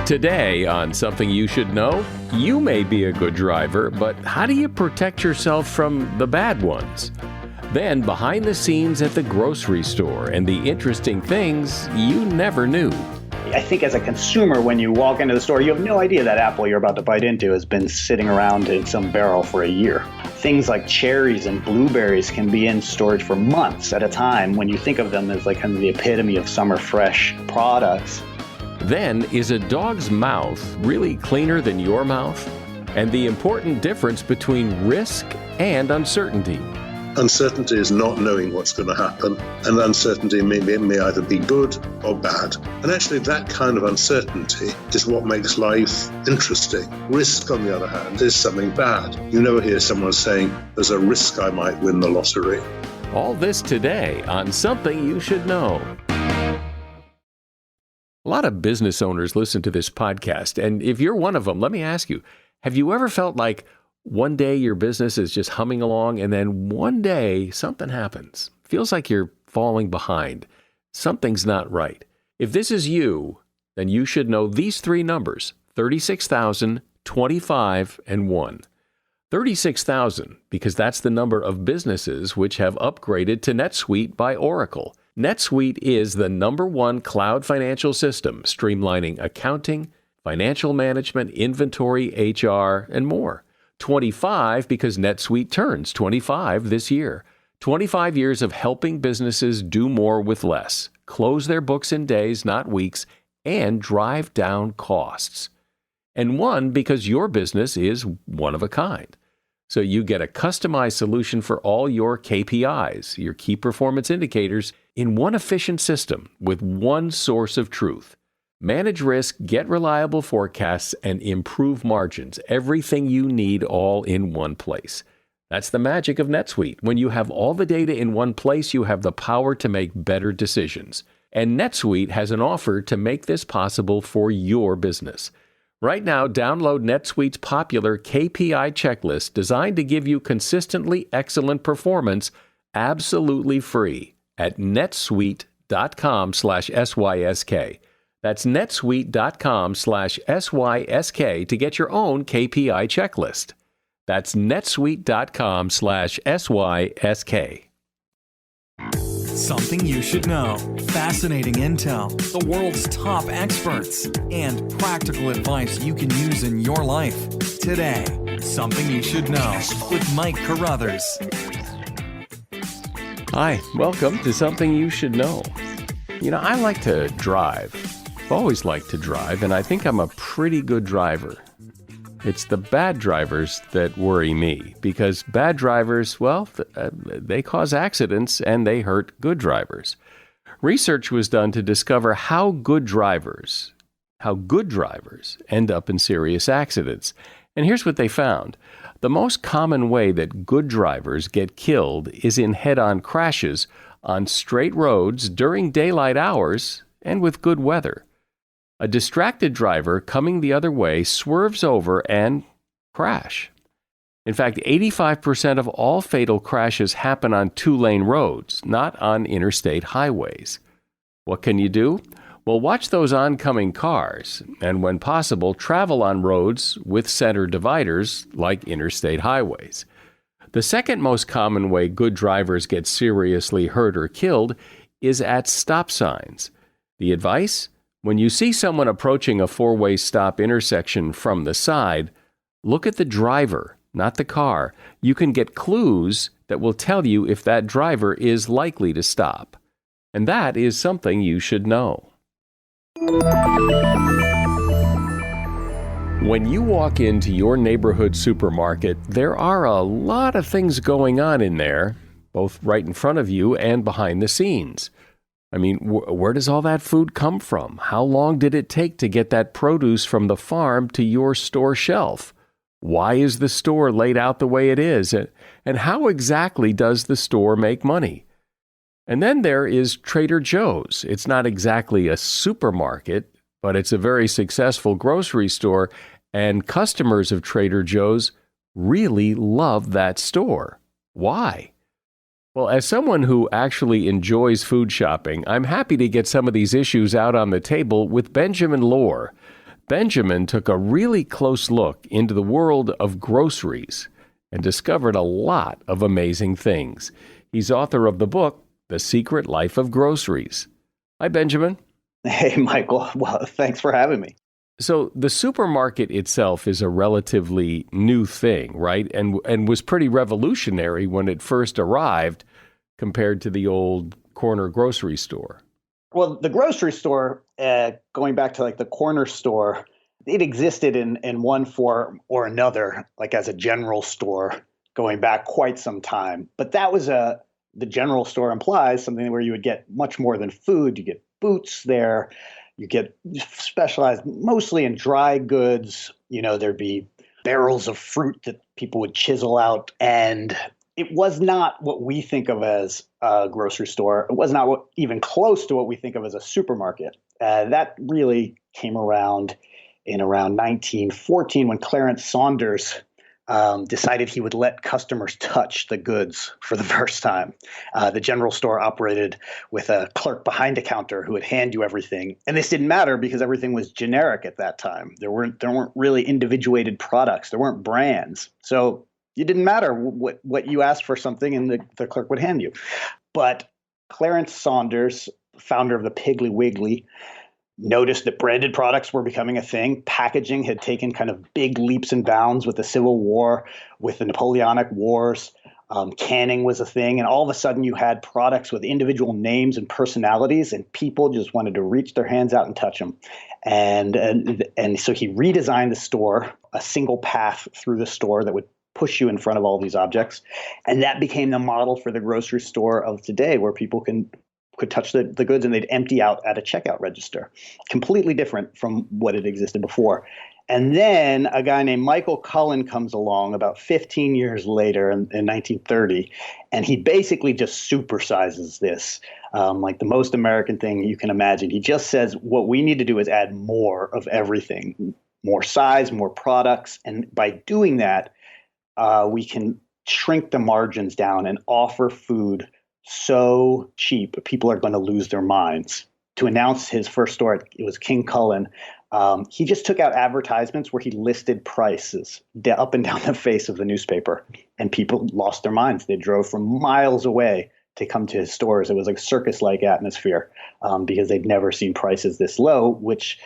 Today on Something You Should Know, you may be a good driver, but how do you protect yourself from the bad ones? Then behind the scenes at the grocery store and the interesting things you never knew. I think as a consumer, when you walk into the store, you have no idea that apple you're about to bite into has been sitting around in some barrel for a year. Things like cherries and blueberries can be in storage for months at a time when you think of them as like kind of the epitome of summer fresh products. Then, is a dog's mouth really cleaner than your mouth? And the important difference between risk and uncertainty. Uncertainty is not knowing what's going to happen, and uncertainty may either be good or bad. And actually that kind of uncertainty is what makes life interesting. Risk, on the other hand, is something bad. You never hear someone saying, there's a risk I might win the lottery. All this today on Something You Should Know. A lot of business owners listen to this podcast, and if you're one of them, let me ask you, have you ever felt like one day your business is just humming along and then one day something happens? Feels like you're falling behind. Something's not right. If this is you, then you should know these three numbers, 36,000, 25, and 1. 36,000, because that's the number of businesses which have upgraded to NetSuite by Oracle. NetSuite is the #1 cloud financial system, streamlining accounting, financial management, inventory, HR, and more. 25, because NetSuite turns 25 this year. 25 years of helping businesses do more with less, close their books in days, not weeks, and drive down costs. And 1, because your business is one of a kind. So you get a customized solution for all your KPIs, your key performance indicators, in one efficient system with one source of truth. Manage risk, get reliable forecasts, and improve margins. Everything you need all in one place. That's the magic of NetSuite. When you have all the data in one place, you have the power to make better decisions. And NetSuite has an offer to make this possible for your business. Right now, download NetSuite's popular KPI checklist designed to give you consistently excellent performance absolutely free at netsuite.com/SYSK. That's netsuite.com/SYSK to get your own KPI checklist. That's netsuite.com/SYSK. Something you should know. Fascinating intel, the world's top experts, and practical advice you can use in your life. Today, Something You Should Know with Mike Carruthers. Hi, welcome to Something You Should Know. You know, I like to drive. I've always liked to drive, and I think I'm a pretty good driver. It's the bad drivers that worry me, because bad drivers, well, they cause accidents and they hurt good drivers. Research was done to discover how good drivers end up in serious accidents. And here's what they found. The most common way that good drivers get killed is in head-on crashes on straight roads during daylight hours and with good weather. A distracted driver coming the other way swerves over and crash. In fact, 85% of all fatal crashes happen on two-lane roads, not on interstate highways. What can you do? Well, watch those oncoming cars, and when possible, travel on roads with center dividers like interstate highways. The second most common way good drivers get seriously hurt or killed is at stop signs. The advice? When you see someone approaching a four-way stop intersection from the side, look at the driver, not the car. You can get clues that will tell you if that driver is likely to stop. And that is something you should know. When you walk into your neighborhood supermarket, there are a lot of things going on in there, both right in front of you and behind the scenes. I mean, where does all that food come from? How long did it take to get that produce from the farm to your store shelf? Why is the store laid out the way it is? And how exactly does the store make money? And then there is Trader Joe's. It's not exactly a supermarket, but it's a very successful grocery store, and customers of Trader Joe's really love that store. Why? Well, as someone who actually enjoys food shopping, I'm happy to get some of these issues out on the table with Benjamin Lohr. Benjamin took a really close look into the world of groceries and discovered a lot of amazing things. He's author of the book, The Secret Life of Groceries. Hi, Benjamin. Hey, Michael. Well, thanks for having me. So the supermarket itself is a relatively new thing, right? And was pretty revolutionary when it first arrived compared to the old corner grocery store. Well, the grocery store, going back to like the corner store, it existed in one form or another, like as a general store, going back quite some time. But that was the general store implies something where you would get much more than food. You get boots there. You get specialized mostly in dry goods. There'd be barrels of fruit that people would chisel out. And it was not what we think of as a grocery store. It was not even close to what we think of as a supermarket. That really came around in around 1914 when Clarence Saunders decided he would let customers touch the goods for the first time. The general store operated with a clerk behind a counter who would hand you everything. And this didn't matter because everything was generic at that time. There weren't really individuated products. There weren't brands. So it didn't matter what you asked for something and the clerk would hand you. But Clarence Saunders, founder of the Piggly Wiggly, noticed that branded products were becoming a thing. Packaging had taken kind of big leaps and bounds with the Civil War, with the Napoleonic Wars. Canning was a thing. And all of a sudden you had products with individual names and personalities, and people just wanted to reach their hands out and touch them. And so he redesigned the store, a single path through the store that would push you in front of all these objects. And that became the model for the grocery store of today, where people could touch the goods and they'd empty out at a checkout register. Completely different from what had existed before. And then a guy named Michael Cullen comes along about 15 years later in 1930, and he basically just supersizes this, like the most American thing you can imagine. He just says, what we need to do is add more of everything, more size, more products. And by doing that, we can shrink the margins down and offer food so cheap, people are going to lose their minds. To announce his first store, it was King Cullen. He just took out advertisements where he listed prices up and down the face of the newspaper, and people lost their minds. They drove from miles away to come to his stores. It was like circus-like atmosphere because they'd never seen prices this low, which,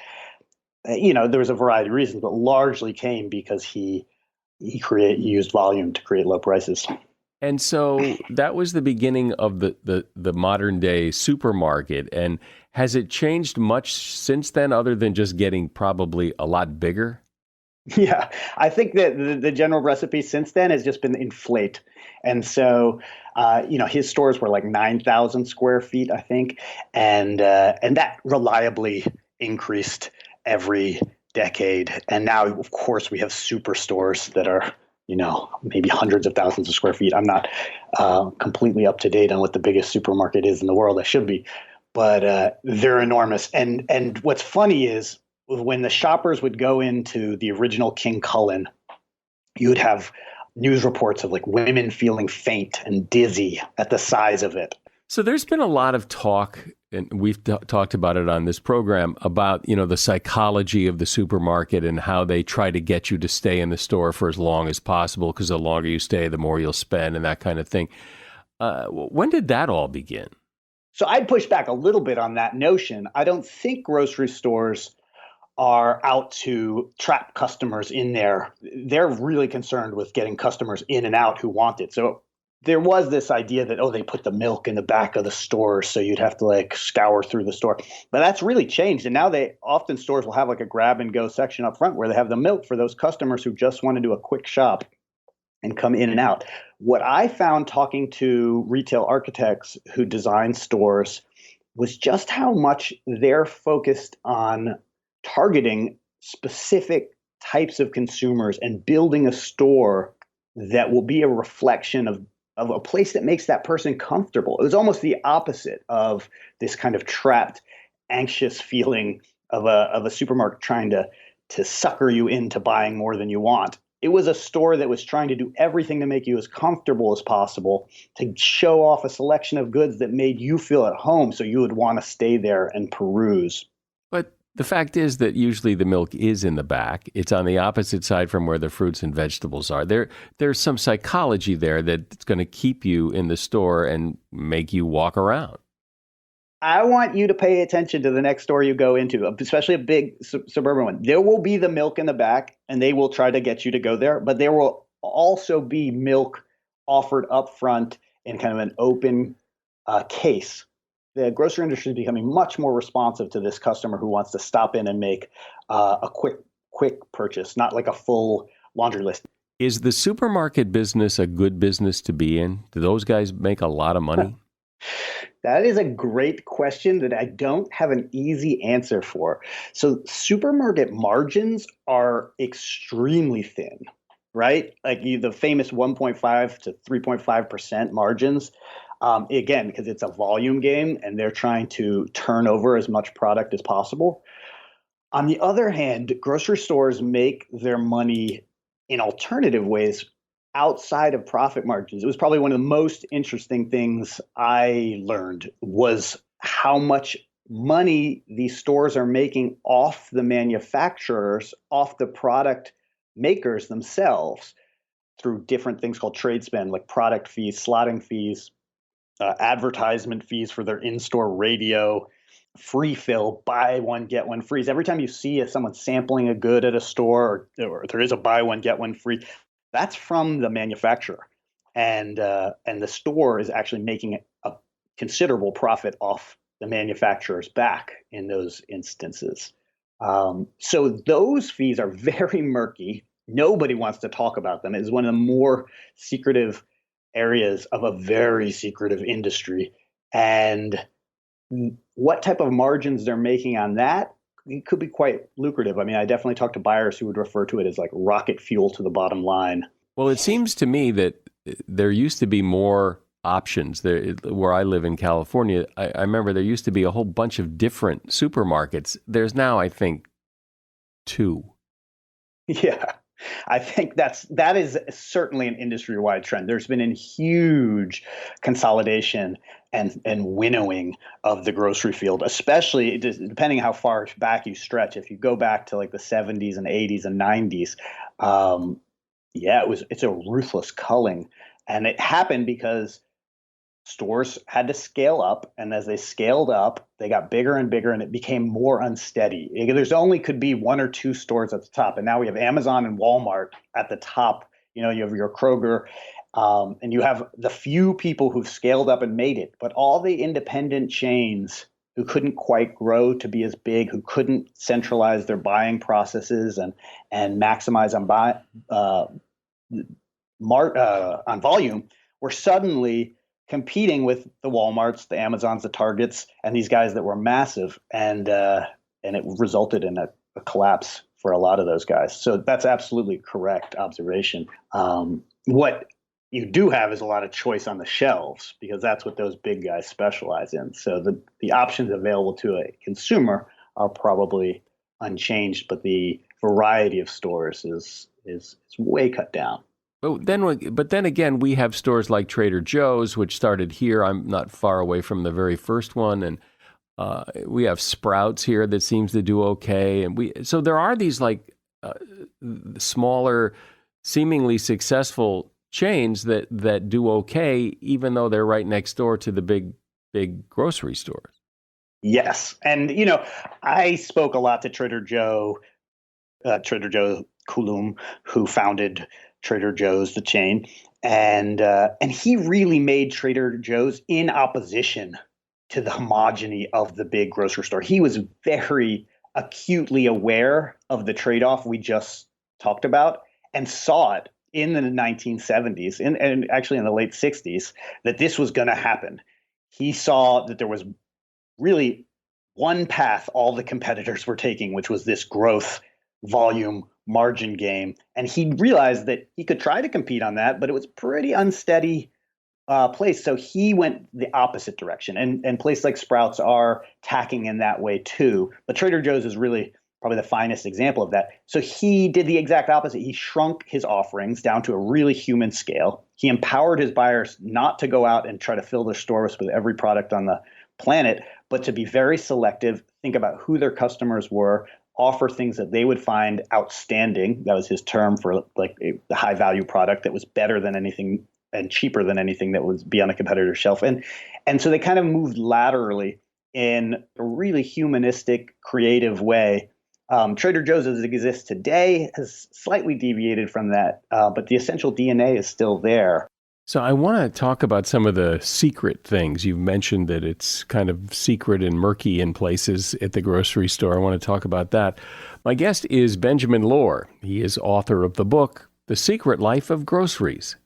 there was a variety of reasons, but largely came because he used volume to create low prices. And so that was the beginning of the modern day supermarket. And has it changed much since then, other than just getting probably a lot bigger? Yeah, I think that the general recipe since then has just been inflate. And so, his stores were like 9,000 square feet, I think. And that reliably increased every decade. And now, of course, we have superstores that are maybe hundreds of thousands of square feet. I'm not completely up to date on what the biggest supermarket is in the world. I should be, but they're enormous. And what's funny is when the shoppers would go into the original King Cullen, you would have news reports of like women feeling faint and dizzy at the size of it. So there's been a lot of talk, and we've talked about it on this program, about, the psychology of the supermarket and how they try to get you to stay in the store for as long as possible, because the longer you stay, the more you'll spend and that kind of thing. When did that all begin? So I'd push back a little bit on that notion. I don't think grocery stores are out to trap customers in there. They're really concerned with getting customers in and out who want it. So there was this idea that, they put the milk in the back of the store, so you'd have to like scour through the store. But that's really changed. And now stores will have like a grab and go section up front where they have the milk for those customers who just want to do a quick shop and come in and out. What I found talking to retail architects who design stores was just how much they're focused on targeting specific types of consumers and building a store that will be a reflection of a place that makes that person comfortable. It was almost the opposite of this kind of trapped, anxious feeling of a supermarket trying to sucker you into buying more than you want. It was a store that was trying to do everything to make you as comfortable as possible, to show off a selection of goods that made you feel at home so you would want to stay there and peruse. But The fact is that usually the milk is in the back. It's on the opposite side from where the fruits and vegetables are. There's some psychology there that's going to keep you in the store and make you walk around. I want you to pay attention to the next store you go into, especially a big suburban one. There will be the milk in the back, and they will try to get you to go there, but there will also be milk offered up front in kind of an open case. The grocery industry is becoming much more responsive to this customer who wants to stop in and make a quick purchase, not like a full laundry list. Is the supermarket business a good business to be in? Do those guys make a lot of money? That is a great question that I don't have an easy answer for. So supermarket margins are extremely thin, right? Like the famous 1.5 to 3.5% margins. Again, because it's a volume game and they're trying to turn over as much product as possible. On the other hand, grocery stores make their money in alternative ways outside of profit margins. It was probably one of the most interesting things I learned was how much money these stores are making off the manufacturers, off the product makers themselves through different things called trade spend, like product fees, slotting fees, advertisement fees for their in-store radio, free fill, buy one, get one free. Every time you see someone sampling a good at a store or there is a buy one, get one free, that's from the manufacturer. And the store is actually making a considerable profit off the manufacturer's back in those instances. So those fees are very murky. Nobody wants to talk about them. It's one of the more secretive areas of a very secretive industry. And what type of margins they're making on that, it could be quite lucrative. I mean, I definitely talked to buyers who would refer to it as like rocket fuel to the bottom line. Well, it seems to me that there used to be more options there. Where I live in California, I remember there used to be a whole bunch of different supermarkets. There's now, I think, 2. Yeah. I think that is certainly an industry-wide trend. There's been a huge consolidation and winnowing of the grocery field, especially depending how far back you stretch. If you go back to like the 70s and 80s and 90s, it's a ruthless culling. And it happened because stores had to scale up, and as they scaled up, they got bigger and bigger, and it became more unsteady. There's only could be 1 or 2 stores at the top, and now we have Amazon and Walmart at the top. You have your Kroger, and you have the few people who've scaled up and made it, but all the independent chains who couldn't quite grow to be as big, who couldn't centralize their buying processes and maximize on volume, were suddenly competing with the Walmarts, the Amazons, the Targets, and these guys that were massive, and it resulted in a collapse for a lot of those guys. So that's absolutely correct observation. What you do have is a lot of choice on the shelves because that's what those big guys specialize in. So the options available to a consumer are probably unchanged, but the variety of stores is way cut down. But then again, we have stores like Trader Joe's, which started here. I'm not far away from the very first one, and we have Sprouts here that seems to do okay. And so there are these like smaller, seemingly successful chains that do okay, even though they're right next door to the big grocery stores. Yes, and I spoke a lot to Trader Joe Coulomb, who founded Trader Joe's, the chain, and he really made Trader Joe's in opposition to the homogeny of the big grocery store. He was very acutely aware of the trade-off we just talked about and saw it in the 1970s and actually in the late 60s that this was going to happen. He saw that there was really one path all the competitors were taking, which was this growth, volume, margin game. And he realized that he could try to compete on that, but it was a pretty unsteady place. So he went the opposite direction. And places like Sprouts are tacking in that way too. But Trader Joe's is really probably the finest example of that. So he did the exact opposite. He shrunk his offerings down to a really human scale. He empowered his buyers not to go out and try to fill their stores with every product on the planet, but to be very selective, think about who their customers were, offer things that they would find outstanding. That was his term for like the high value product that was better than anything and cheaper than anything that would be on a competitor's shelf. And so they kind of moved laterally in a really humanistic, creative way. Trader Joe's as it exists today has slightly deviated from that, but the essential DNA is still there. So I want to talk about some of the secret things. You've mentioned that it's kind of secret and murky in places at the grocery store. I want to talk about that. My guest is Benjamin Lohr. He is author of the book, The Secret Life of Groceries.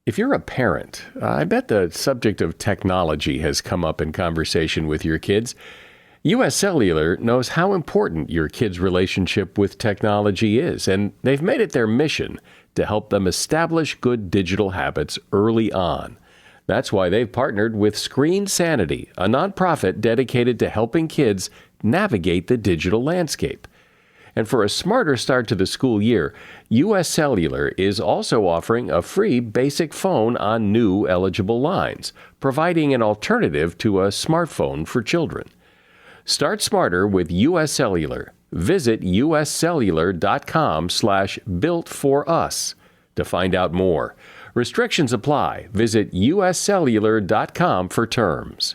If you're a parent, I bet the subject of technology has come up in conversation with your kids. U.S. Cellular knows how important your kids' relationship with technology is, and they've made it their mission to help them establish good digital habits early on. That's why they've partnered with Screen Sanity, a nonprofit dedicated to helping kids navigate the digital landscape. And for a smarter start to the school year, U.S. Cellular is also offering a free basic phone on new eligible lines, providing an alternative to a smartphone for children. Start smarter with U.S. Cellular. Visit uscellular.com/builtforus to find out more. Restrictions apply. Visit uscellular.com for terms.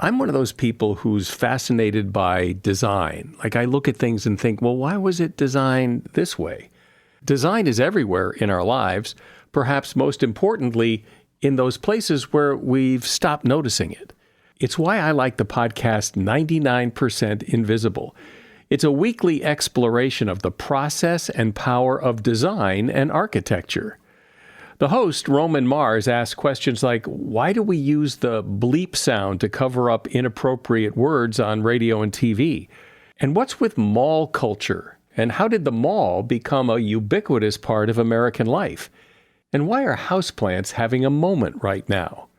I'm one of those people who's fascinated by design. Like I look at things and think, well, why was it designed this way? Design is everywhere in our lives, perhaps most importantly, in those places where we've stopped noticing it. It's why I like the podcast 99% Invisible. It's a weekly exploration of the process and power of design and architecture. The host, Roman Mars, asks questions like, why do we use the bleep sound to cover up inappropriate words on radio and TV? And what's with mall culture? And how did the mall become a ubiquitous part of American life? And why are houseplants having a moment right now?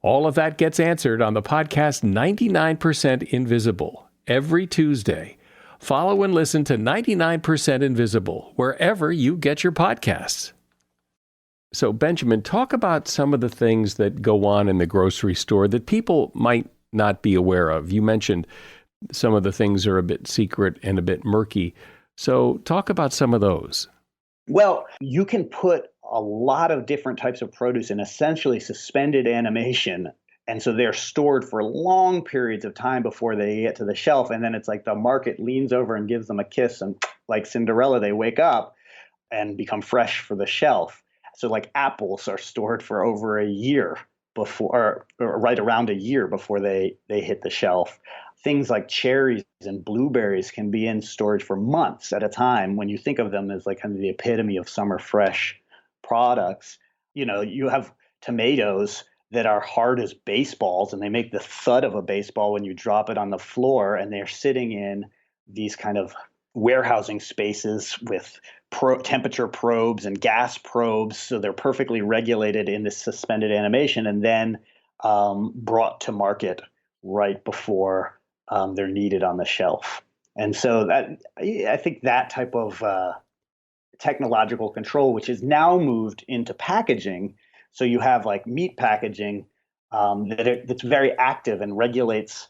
All of that gets answered on the podcast 99% Invisible every Tuesday. Follow and listen to 99% Invisible wherever you get your podcasts. So, Benjamin, talk about some of the things that go on in the grocery store that people might not be aware of. You mentioned some of the things are a bit secret and a bit murky. So talk about some of those. Well, you can put a lot of different types of produce in essentially suspended animation. And so they're stored for long periods of time before they get to the shelf. And then it's like the market leans over and gives them a kiss. And like Cinderella, they wake up and become fresh for the shelf. So like apples are stored for over a year before, or right around a year before they hit the shelf. Things like cherries and blueberries can be in storage for months at a time when you think of them as like kind of the epitome of summer fresh products. You know, you have tomatoes that are hard as baseballs and they make the thud of a baseball when you drop it on the floor, and they're sitting in these kind of warehousing spaces with temperature probes and gas probes. So they're perfectly regulated in this suspended animation and then brought to market right before they're needed on the shelf. And so that, I think that type of technological control, which is now moved into packaging. So you have like meat packaging that's very active and regulates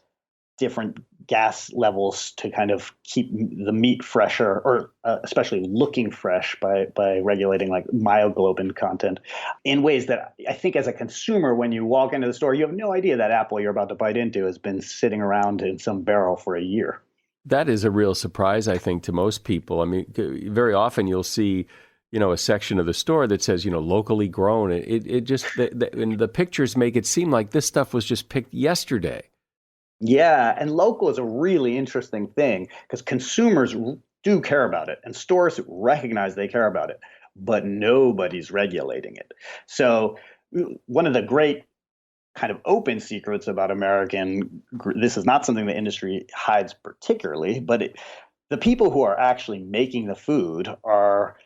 different gas levels to kind of keep the meat fresher, or especially looking fresh by regulating like myoglobin content in ways that I think as a consumer, when you walk into the store, you have no idea that apple you're about to bite into has been sitting around in some barrel for a year. That is a real surprise, I think, to most people. I mean, very often you'll see, you know, a section of the store that says, you know, locally grown. It just, and the pictures make it seem like this stuff was just picked yesterday. Yeah, and local is a really interesting thing because consumers do care about it and stores recognize they care about it, but nobody's regulating it. So one of the great kind of open secrets about this is not something the industry hides particularly, but the people who are actually making the food are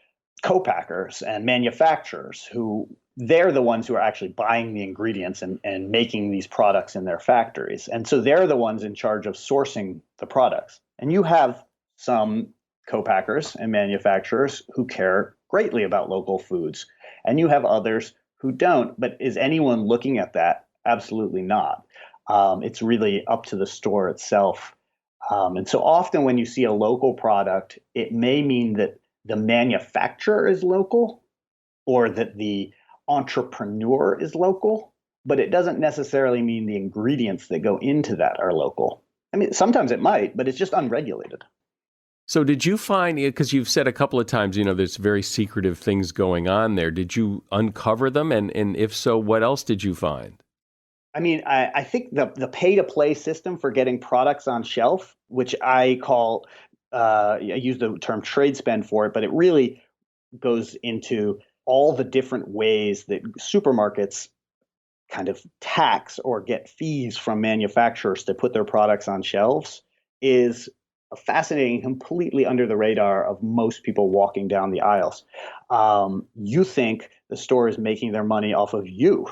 co-packers and manufacturers who they're the ones who are actually buying the ingredients and making these products in their factories. And so they're the ones in charge of sourcing the products. And you have some co-packers and manufacturers who care greatly about local foods. And you have others who don't. But is anyone looking at that? Absolutely not. It's really up to the store itself. And so often when you see a local product, it may mean that the manufacturer is local or that the entrepreneur is local, but it doesn't necessarily mean the ingredients that go into that are local. I mean, sometimes it might, but it's just unregulated. So did you find, because you've said a couple of times, there's very secretive things going on there. Did you uncover them? And if so, what else did you find? I mean, I think the pay-to-play system for getting products on shelf, which I call, I use the term trade spend for it, but it really goes into all the different ways that supermarkets kind of tax or get fees from manufacturers to put their products on shelves, is fascinating, completely under the radar of most people walking down the aisles. You think the store is making their money off of you,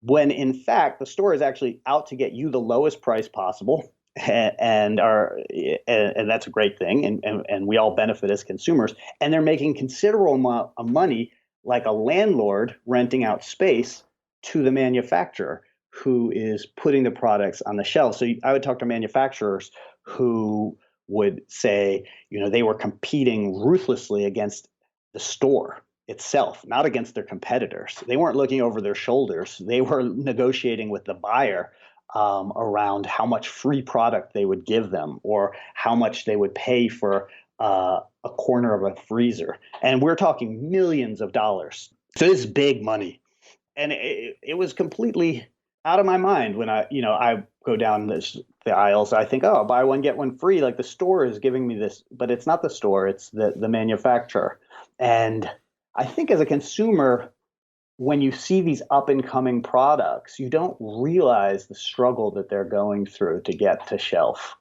when in fact the store is actually out to get you the lowest price possible, and that's a great thing, and we all benefit as consumers. And they're making considerable amount of money, like a landlord renting out space to the manufacturer who is putting the products on the shelf. So I would talk to manufacturers who would say, they were competing ruthlessly against the store itself, not against their competitors. They weren't looking over their shoulders. They were negotiating with the buyer around how much free product they would give them or how much they would pay for a corner of a freezer. And we're talking millions of dollars. So it's big money. And it was completely out of my mind when I go down the aisles. I think, oh, buy one, get one free. Like the store is giving me this, but it's not the store, it's the manufacturer. And I think as a consumer, when you see these up and coming products, you don't realize the struggle that they're going through to get to shelf.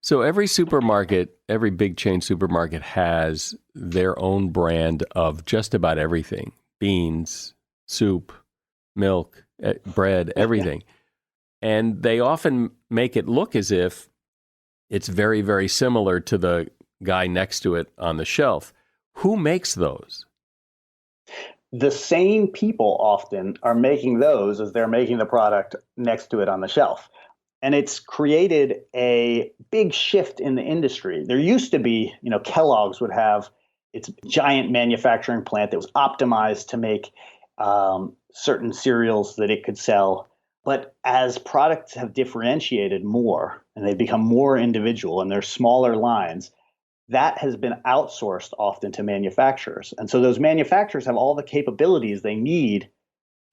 So every supermarket, every big chain supermarket has their own brand of just about everything: beans, soup, milk, bread, everything. And they often make it look as if it's very, very similar to the guy next to it on the shelf. Who makes those? The same people often are making those as they're making the product next to it on the shelf. And it's created a big shift in the industry. There used to be, Kellogg's would have its giant manufacturing plant that was optimized to make certain cereals that it could sell. But as products have differentiated more and they've become more individual and they're smaller lines, that has been outsourced often to manufacturers. And so those manufacturers have all the capabilities they need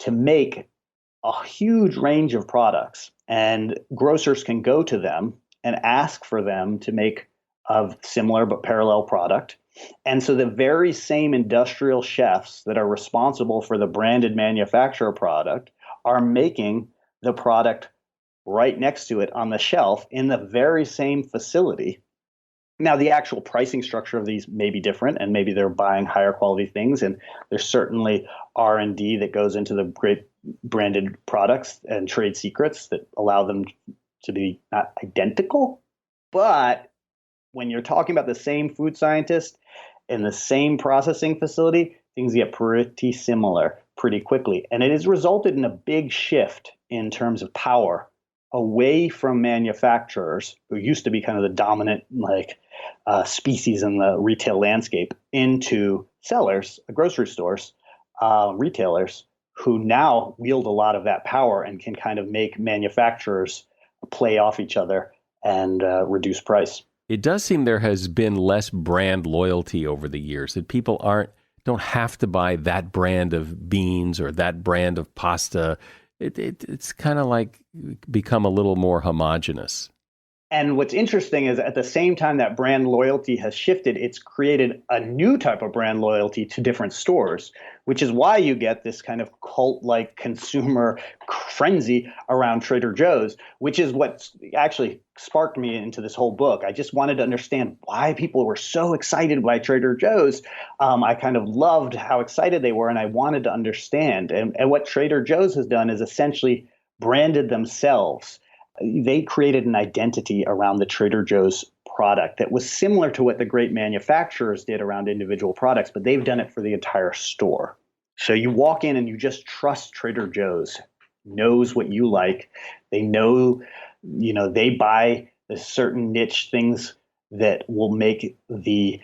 to make a huge range of products. And grocers can go to them and ask for them to make a similar but parallel product. And so the very same industrial chefs that are responsible for the branded manufacturer product are making the product right next to it on the shelf in the very same facility. Now, the actual pricing structure of these may be different, and maybe they're buying higher quality things. And there's certainly R&D that goes into the great branded products and trade secrets that allow them to be not identical. But when you're talking about the same food scientist in the same processing facility, things get pretty similar pretty quickly. And it has resulted in a big shift in terms of power away from manufacturers, who used to be kind of the dominant species in the retail landscape, into sellers, grocery stores, retailers, who now wield a lot of that power and can kind of make manufacturers play off each other and reduce price. It does seem there has been less brand loyalty over the years, that people don't have to buy that brand of beans or that brand of pasta. It's kind of like become a little more homogenous. And what's interesting is at the same time that brand loyalty has shifted, it's created a new type of brand loyalty to different stores, which is why you get this kind of cult-like consumer frenzy around Trader Joe's, which is what actually sparked me into this whole book. I just wanted to understand why people were so excited by Trader Joe's. I kind of loved how excited they were, and I wanted to understand. And what Trader Joe's has done is essentially branded themselves. They created an identity around the Trader Joe's product that was similar to what the great manufacturers did around individual products, but they've done it for the entire store. So you walk in and you just trust Trader Joe's. knows what you like. They know, they buy the certain niche things that will make the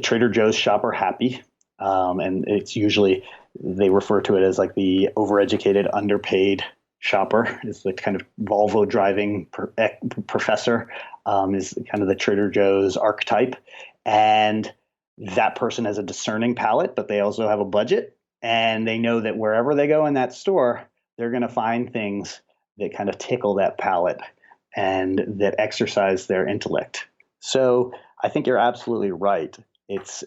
Trader Joe's shopper happy. And it's usually, they refer to it as like the overeducated, underpaid shopper. Is the kind of Volvo driving professor, is kind of the Trader Joe's archetype. And that person has a discerning palate, but they also have a budget. And they know that wherever they go in that store, they're going to find things that kind of tickle that palate and that exercise their intellect. So I think you're absolutely right. It's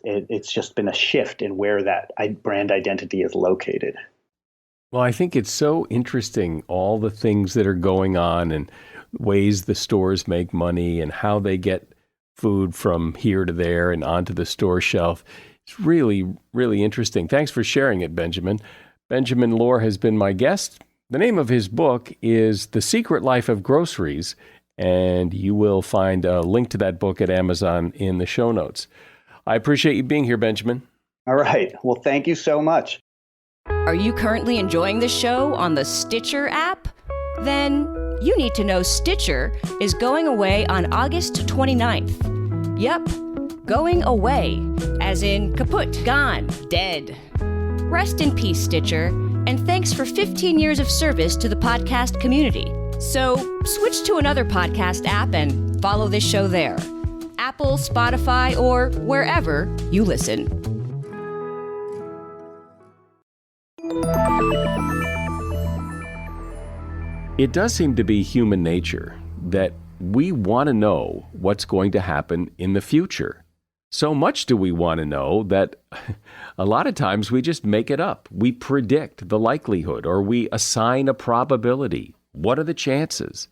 just been a shift in where that brand identity is located. Well, I think it's so interesting, all the things that are going on and ways the stores make money and how they get food from here to there and onto the store shelf. It's really, really interesting. Thanks for sharing it, Benjamin. Benjamin Lohr has been my guest. The name of his book is The Secret Life of Groceries, and you will find a link to that book at Amazon in the show notes. I appreciate you being here, Benjamin. All right. Well, thank you so much. Are you currently enjoying the show on the Stitcher app? Then you need to know Stitcher is going away on August 29th. Yep, going away, as in kaput, gone, dead. Rest in peace, Stitcher, and thanks for 15 years of service to the podcast community. So switch to another podcast app and follow this show there. Apple, Spotify, or wherever you listen. It does seem to be human nature that we want to know what's going to happen in the future. So much do we want to know that a lot of times we just make it up. We predict the likelihood or we assign a probability. What are the chances?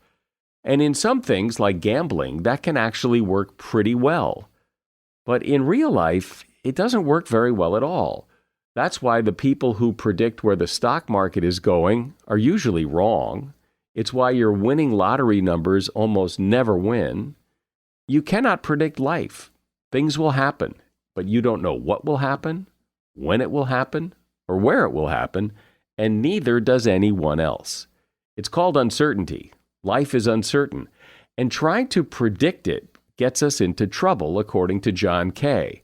And in some things like gambling, that can actually work pretty well. But in real life, it doesn't work very well at all. That's why the people who predict where the stock market is going are usually wrong. It's why your winning lottery numbers almost never win. You cannot predict life. Things will happen, but you don't know what will happen, when it will happen, or where it will happen, and neither does anyone else. It's called uncertainty. Life is uncertain, and trying to predict it gets us into trouble, according to John Kay.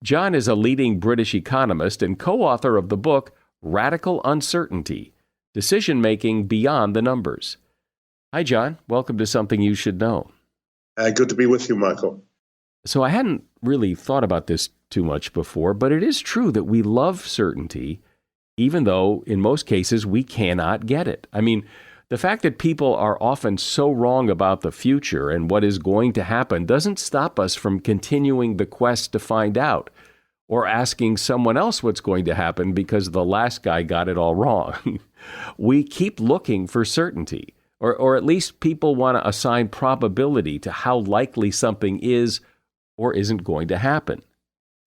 John is a leading British economist and co-author of the book Radical Uncertainty: Decision-Making Beyond the Numbers. Hi, John. Welcome to Something You Should Know. Good to be with you, Michael. So I hadn't really thought about this too much before, but it is true that we love certainty, even though in most cases we cannot get it. I mean, the fact that people are often so wrong about the future and what is going to happen doesn't stop us from continuing the quest to find out, or asking someone else what's going to happen because the last guy got it all wrong. We keep looking for certainty, or at least people want to assign probability to how likely something is or isn't going to happen.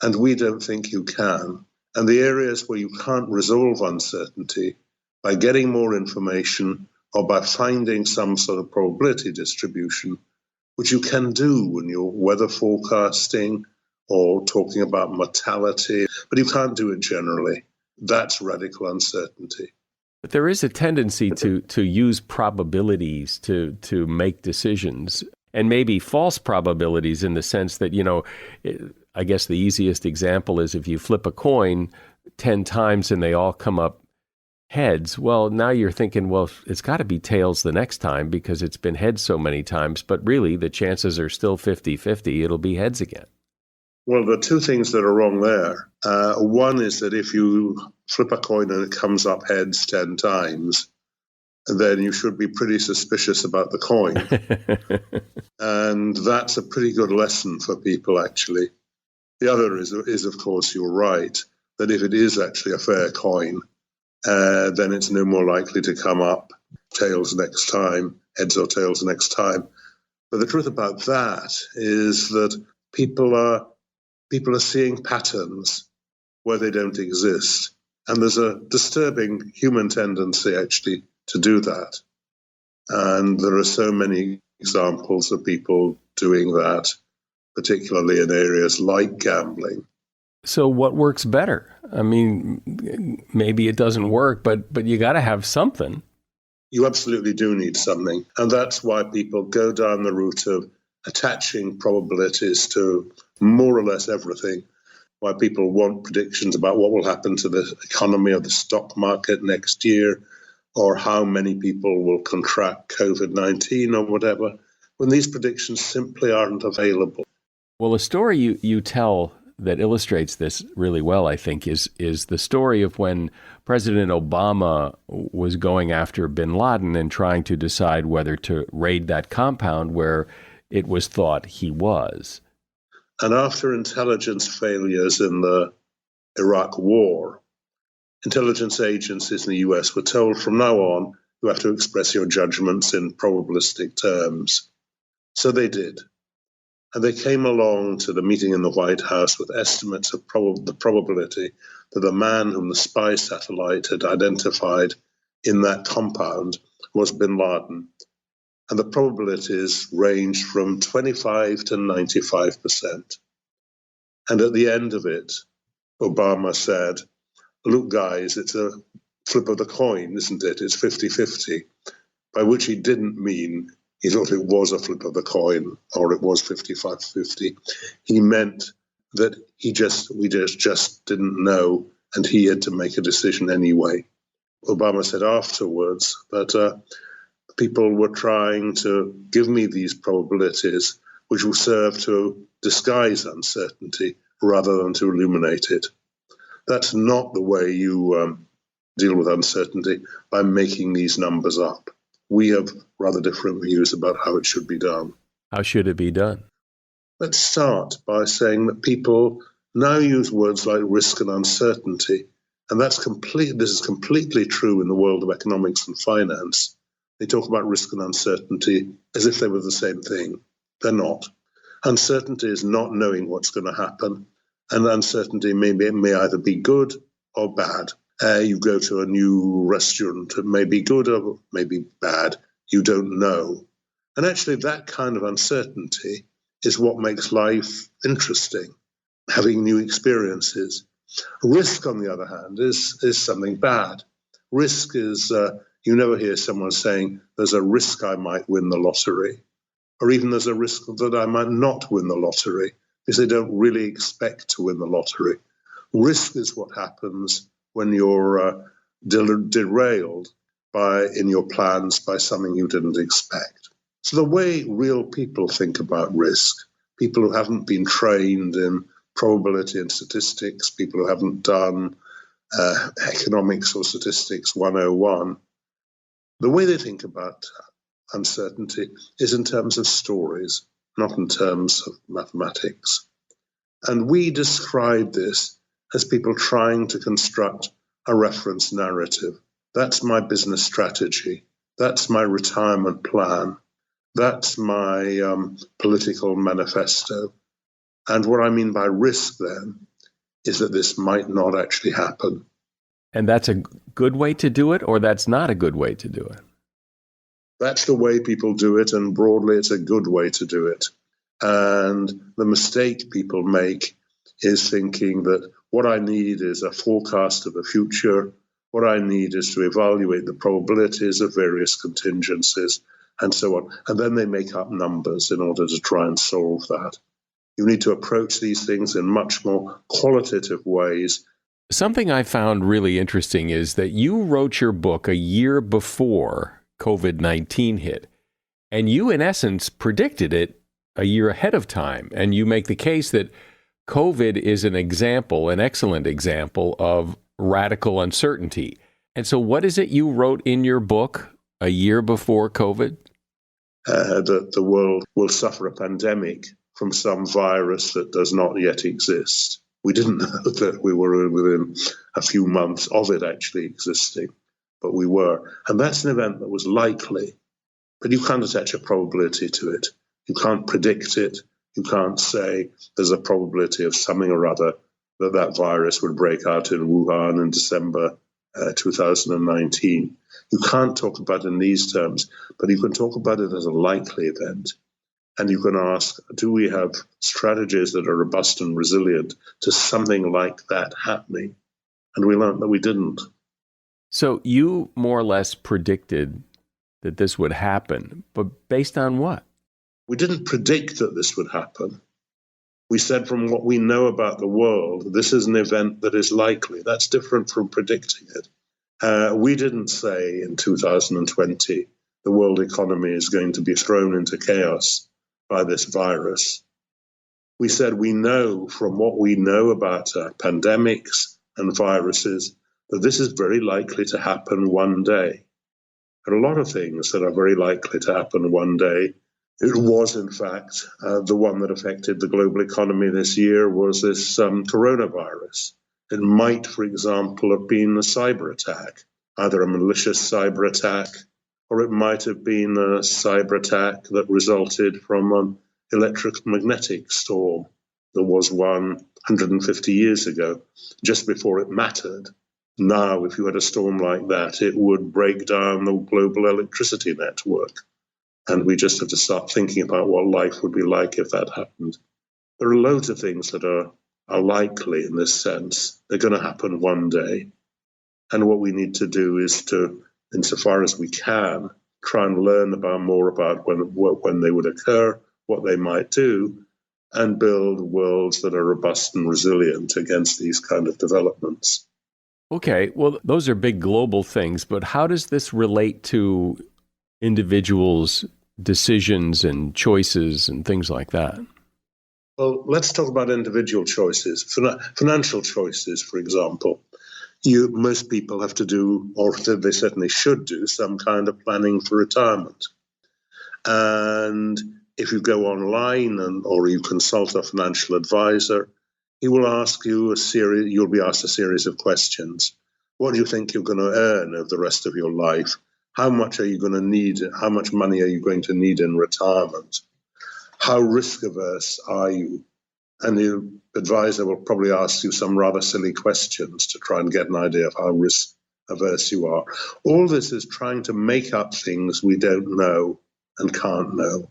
And we don't think you can. And the areas where you can't resolve uncertainty by getting more information or by finding some sort of probability distribution, which you can do when you're weather forecasting or talking about mortality, but you can't do it generally. That's radical uncertainty. But there is a tendency to use probabilities to make decisions, and maybe false probabilities in the sense that, I guess the easiest example is if you flip a coin 10 times and they all come up heads, well, now you're thinking, well, it's got to be tails the next time because it's been heads so many times, but really the chances are still 50-50, it'll be heads again. Well, there are two things that are wrong there. One is that if you flip a coin and it comes up heads 10 times, then you should be pretty suspicious about the coin. And that's a pretty good lesson for people, actually. The other is, of course, you're right, that if it is actually a fair coin, then it's no more likely to come up tails next time, heads or tails next time. But the truth about that is that people are seeing patterns where they don't exist. And there's a disturbing human tendency, actually, to do that. And there are so many examples of people doing that, particularly in areas like gambling. So what works better? I mean, maybe it doesn't work, but you got to have something. You absolutely do need something. And that's why people go down the route of attaching probabilities to more or less everything, why people want predictions about what will happen to the economy or the stock market next year, or how many people will contract COVID-19 or whatever, when these predictions simply aren't available. Well, a story you tell that illustrates this really well, I think, is the story of when President Obama was going after bin Laden and trying to decide whether to raid that compound where it was thought he was. And after intelligence failures in the Iraq War, intelligence agencies in the US were told from now on, you have to express your judgments in probabilistic terms. So they did. And they came along to the meeting in the White House with estimates of the probability that the man whom the spy satellite had identified in that compound was bin Laden. And the probabilities ranged from 25 to 95%. And at the end of it, Obama said, look, guys, it's a flip of the coin, isn't it? It's 50-50, by which he didn't mean he thought it was a flip of the coin or it was 55-50. He meant that we just didn't know, and he had to make a decision anyway. Obama said afterwards that people were trying to give me these probabilities which will serve to disguise uncertainty rather than to illuminate it. That's not the way you deal with uncertainty, by making these numbers up. We have rather different views about how it should be done. How should it be done? Let's start by saying that people now use words like risk and uncertainty, and this is completely true in the world of economics and finance. They talk about risk and uncertainty as if they were the same thing. They're not. Uncertainty is not knowing what's going to happen, and uncertainty may either be good or bad. You go to a new restaurant, it may be good or may be bad. You don't know. And actually, that kind of uncertainty is what makes life interesting, having new experiences. Risk, on the other hand, is something bad. Risk is, you never hear someone saying, there's a risk I might win the lottery, or even there's a risk that I might not win the lottery, because they don't really expect to win the lottery. Risk is what happens when you're derailed in your plans by something you didn't expect. So the way real people think about risk, people who haven't been trained in probability and statistics, people who haven't done economics or statistics 101, the way they think about uncertainty is in terms of stories, not in terms of mathematics. And we describe this as people trying to construct a reference narrative. That's my business strategy. That's my retirement plan. That's my political manifesto. And what I mean by risk then is that this might not actually happen. And that's a good way to do it, or that's not a good way to do it? That's the way people do it, and broadly it's a good way to do it. And the mistake people make is thinking that what I need is a forecast of the future. What I need is to evaluate the probabilities of various contingencies and so on. And then they make up numbers in order to try and solve that. You need to approach these things in much more qualitative ways. Something I found really interesting is that you wrote your book a year before COVID-19 hit, and you, in essence, predicted it a year ahead of time. And you make the case that COVID is an excellent example of radical uncertainty. And so what is it you wrote in your book a year before COVID? That the world will suffer a pandemic from some virus that does not yet exist. We didn't know that we were within a few months of it actually existing, but we were. And that's an event that was likely, but you can't attach a probability to it. You can't predict it. You can't say there's a probability of something or other that virus would break out in Wuhan in December 2019. You can't talk about it in these terms, but you can talk about it as a likely event. And you can ask, do we have strategies that are robust and resilient to something like that happening? And we learned that we didn't. So you more or less predicted that this would happen, but based on what? We didn't predict that this would happen. We said from what we know about the world, this is an event that is likely. That's different from predicting it. We didn't say in 2020 the world economy is going to be thrown into chaos by this virus. We said we know from what we know about pandemics and viruses that this is very likely to happen one day. There are a lot of things that are very likely to happen one day. It was, in fact, the one that affected the global economy this year was this coronavirus. It might, for example, have been a cyber attack, either a malicious cyber attack, or it might have been a cyber attack that resulted from an electromagnetic storm. There was one 150 years ago, just before it mattered. Now, if you had a storm like that, it would break down the global electricity network. And we just have to start thinking about what life would be like if that happened. There are loads of things that are likely in this sense. They're going to happen one day. And what we need to do is to, insofar as we can, try and learn more about when they would occur, what they might do, and build worlds that are robust and resilient against these kind of developments. Okay, well, those are big global things, but how does this relate to individuals' decisions and choices and things like that? Well, let's talk about individual choices. Financial choices, for example. Most people have to do, or they certainly should do, some kind of planning for retirement. And if you go online or you consult a financial advisor, he will ask you you'll be asked a series of questions. What do you think you're going to earn over the rest of your life? How much are you going to need? How much money are you going to need in retirement? How risk averse are you? And the advisor will probably ask you some rather silly questions to try and get an idea of how risk averse you are. All this is trying to make up things we don't know and can't know.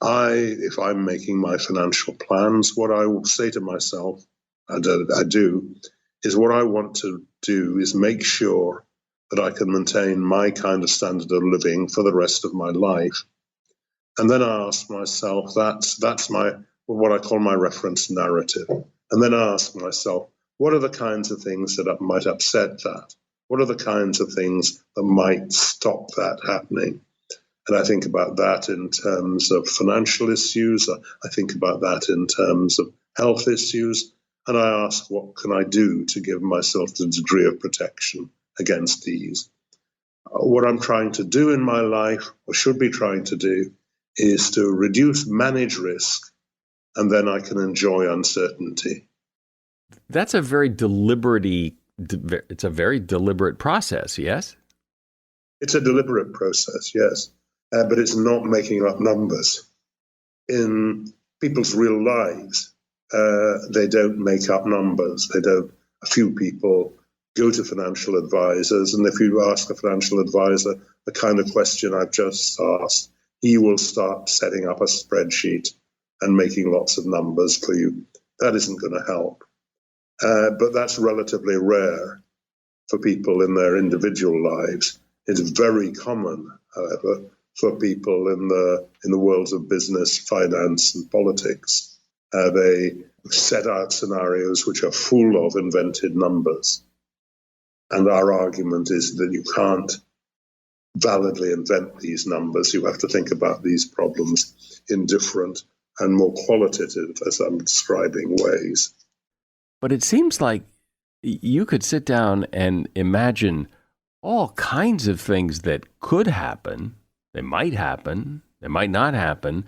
If I'm making my financial plans, what I will say to myself, I do, is what I want to do is make sure that I can maintain my kind of standard of living for the rest of my life. And then I ask myself, that's what I call my reference narrative. And then I ask myself, what are the kinds of things that might upset that? What are the kinds of things that might stop that happening? And I think about that in terms of financial issues. I think about that in terms of health issues. And I ask, what can I do to give myself the degree of protection against these? What I'm trying to do in my life, or should be trying to do, is to manage risk, and then I can enjoy uncertainty. That's a very deliberate process, yes? It's a deliberate process, yes. But it's not making up numbers. In people's real lives, they don't make up numbers. A few people go to financial advisors, and if you ask a financial advisor the kind of question I've just asked, he will start setting up a spreadsheet and making lots of numbers for you. That isn't going to help. But that's relatively rare for people in their individual lives. It's very common, however, for people in the worlds of business, finance, and politics. They set out scenarios which are full of invented numbers. And our argument is that you can't validly invent these numbers. You have to think about these problems in different and more qualitative, as I'm describing, ways. But it seems like you could sit down and imagine all kinds of things that could happen. They might happen. They might not happen.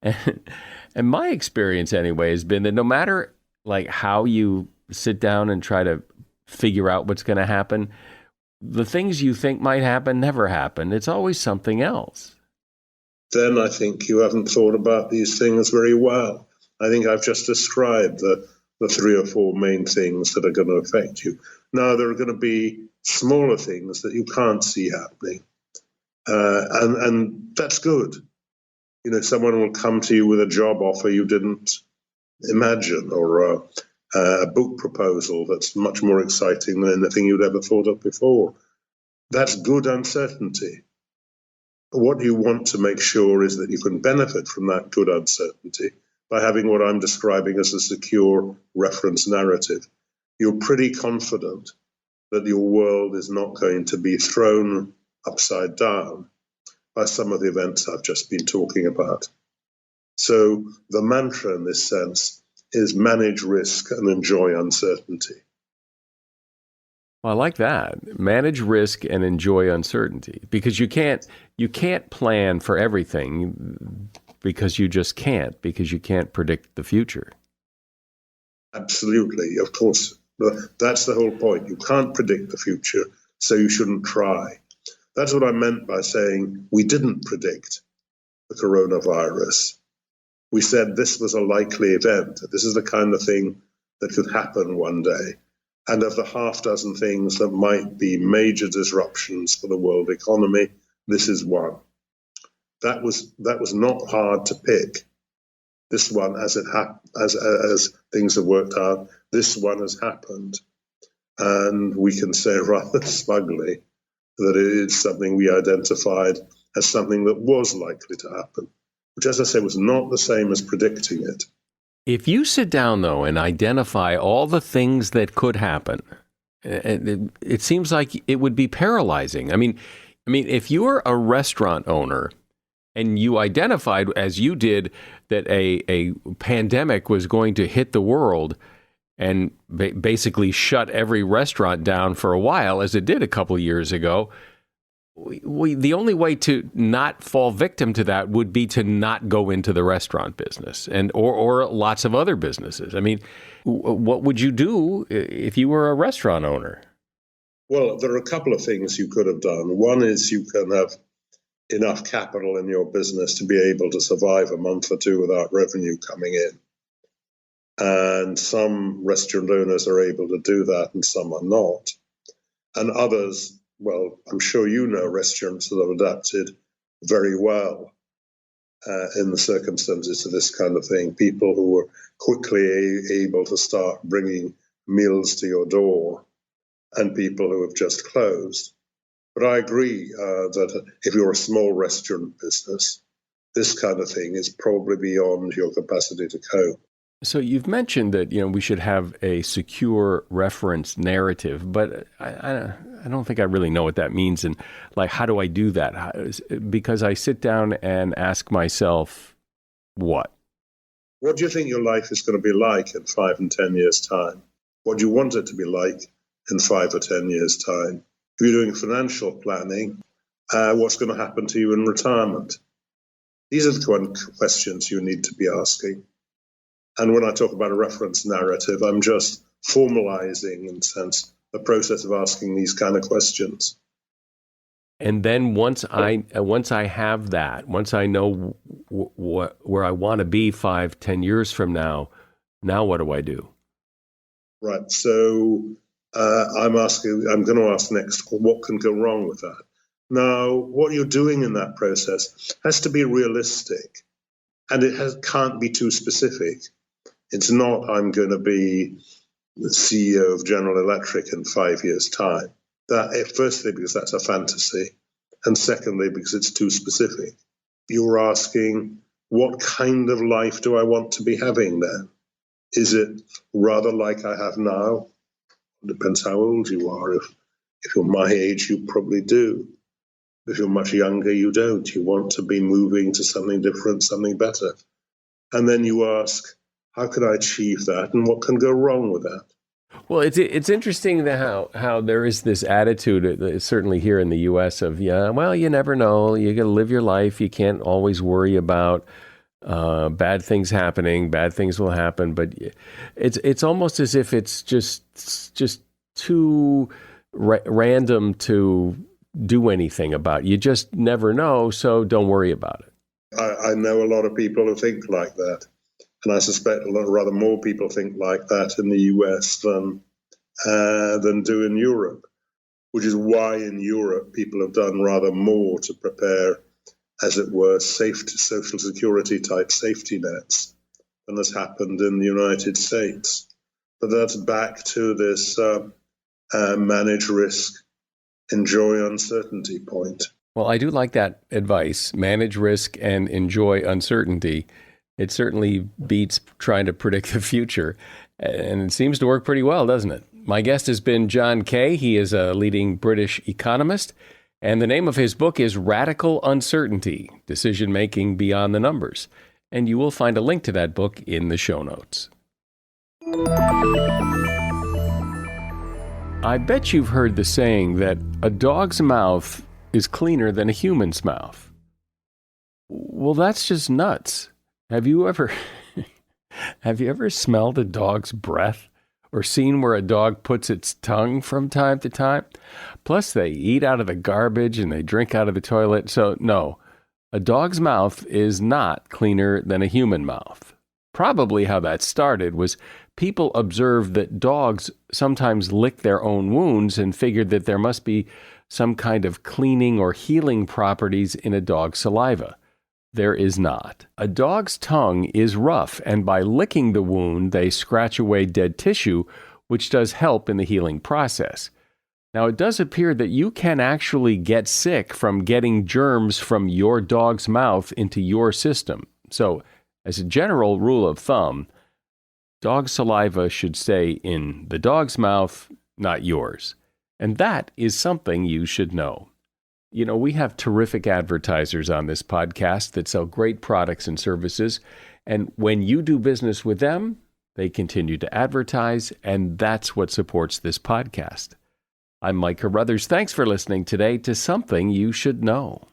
And my experience anyway has been that no matter like how you sit down and try to figure out what's going to happen, the things you think might happen never happen. It's always something else. Then I think you haven't thought about these things very well. I think I've just described the 3 or 4 main things that are going to affect you. Now, there are going to be smaller things that you can't see happening. And that's good. You know, someone will come to you with a job offer you didn't imagine, or a book proposal that's much more exciting than anything you'd ever thought of before. That's good uncertainty. What you want to make sure is that you can benefit from that good uncertainty by having what I'm describing as a secure reference narrative. You're pretty confident that your world is not going to be thrown upside down by some of the events I've just been talking about. So the mantra in this sense is manage risk and enjoy uncertainty. Well, I like that. Manage risk and enjoy uncertainty, because you can't plan for everything, because you just can't, because you can't predict the future. Absolutely, of course. That's the whole point. You can't predict the future, so you shouldn't try. That's what I meant by saying we didn't predict the coronavirus. We said this was a likely event. This is the kind of thing that could happen one day. And of the half dozen things that might be major disruptions for the world economy, this is one. That was not hard to pick. This one, as things have worked out, this one has happened. And we can say rather smugly that it is something we identified as something that was likely to happen, which, as I say, was not the same as predicting it. If you sit down, though, and identify all the things that could happen, it seems like it would be paralyzing. I mean, if you're a restaurant owner and you identified, as you did, that a pandemic was going to hit the world and basically shut every restaurant down for a while, as it did a couple of years ago, the only way to not fall victim to that would be to not go into the restaurant business or lots of other businesses. I mean, what would you do if you were a restaurant owner? Well, there are a couple of things you could have done. One is you can have enough capital in your business to be able to survive a month or two without revenue coming in. And some restaurant owners are able to do that and some are not. And others, well, I'm sure you know restaurants that have adapted very well in the circumstances of this kind of thing. People who were quickly able to start bringing meals to your door and people who have just closed. But I agree that if you're a small restaurant business, this kind of thing is probably beyond your capacity to cope. So you've mentioned that we should have a secure reference narrative, but I don't think I really know what that means. And like, how do I do that? Because I sit down and ask myself, what? What do you think your life is going to be like in 5 and 10 years' time? What do you want it to be like in 5 or 10 years' time? If you're doing financial planning, what's going to happen to you in retirement? These are the questions you need to be asking. And when I talk about a reference narrative, I'm just formalizing, in a sense, the process of asking these kind of questions. And then once I have that, once I know where I want to be 5, 10 years from now what do I do? Right. So I'm going to ask next, what can go wrong with that? Now, what you're doing in that process has to be realistic, and it can't be too specific. It's not, I'm going to be the CEO of General Electric in 5 years' time. Firstly, because that's a fantasy, and secondly, because it's too specific. You're asking, what kind of life do I want to be having then? Is it rather like I have now? It depends how old you are. If you're my age, you probably do. If you're much younger, you don't. You want to be moving to something different, something better. And then you ask, how can I achieve that, and what can go wrong with that? Well, it's interesting how there is this attitude, certainly here in the U.S., of, you never know. You got to live your life. You can't always worry about bad things happening. Bad things will happen. But it's almost as if it's just too random to do anything about. You just never know, so don't worry about it. I know a lot of people who think like that. And I suspect rather more people think like that in the US than do in Europe, which is why in Europe people have done rather more to prepare, as it were, social security type safety nets than has happened in the United States. But that's back to this manage risk, enjoy uncertainty point. Well, I do like that advice. Manage risk and enjoy uncertainty. It certainly beats trying to predict the future. And it seems to work pretty well, doesn't it? My guest has been John Kay. He is a leading British economist. And the name of his book is Radical Uncertainty, Decision-Making Beyond the Numbers. And you will find a link to that book in the show notes. I bet you've heard the saying that a dog's mouth is cleaner than a human's mouth. Well, that's just nuts. Have you ever smelled a dog's breath or seen where a dog puts its tongue from time to time? Plus, they eat out of the garbage and they drink out of the toilet. So, no, a dog's mouth is not cleaner than a human mouth. Probably how that started was people observed that dogs sometimes lick their own wounds and figured that there must be some kind of cleaning or healing properties in a dog's saliva. There is not. A dog's tongue is rough, and by licking the wound, they scratch away dead tissue, which does help in the healing process. Now, it does appear that you can actually get sick from getting germs from your dog's mouth into your system. So, as a general rule of thumb, dog saliva should stay in the dog's mouth, not yours. And that is something you should know. You know, we have terrific advertisers on this podcast that sell great products and services. And when you do business with them, they continue to advertise, and that's what supports this podcast. I'm Mike Carruthers. Thanks for listening today to Something You Should Know.